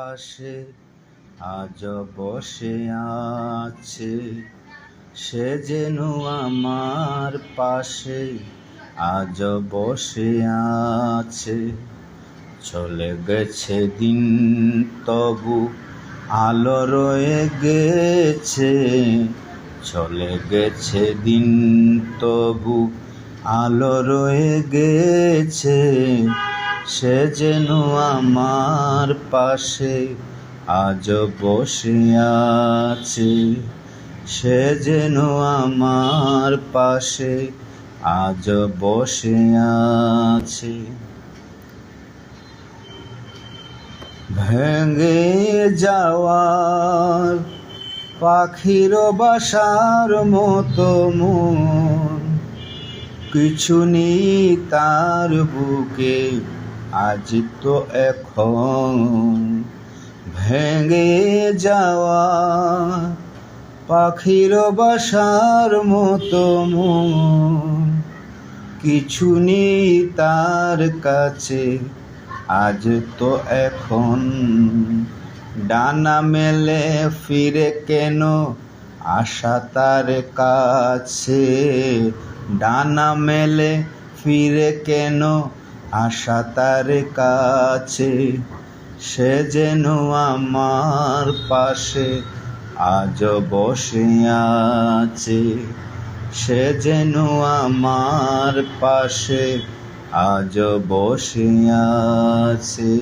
পাশে আজ বসে আছে, সে যেন আমার পাশে আজ বসে আছে। চলে গেছে দিন তবু আলো রয়ে গেছে, চলে গেছে দিন তবু আলো রয়ে গেছে, সে যেন আমার পাশে আজ বসে আছে, সে যেন আমার পাশে আজ বসে আছে। ভেঙে যাওয়ার পাখির বাসার মতো মন, কিছু নেই তার বুকে আজ তো এখন। ভেঙে যাওয়া পাখির বাসার মতো মন, কিছু নেই তার কাছে আজ তো এখন। ডানা মেলে ফিরে কেন আশা তার কাছে, ডানা মেলে ফিরে কেন আশা তার কাছে, সে যেন আমার পাশে আজ বসে আছে, সে যেন আমার পাশে আজ বসে আছে।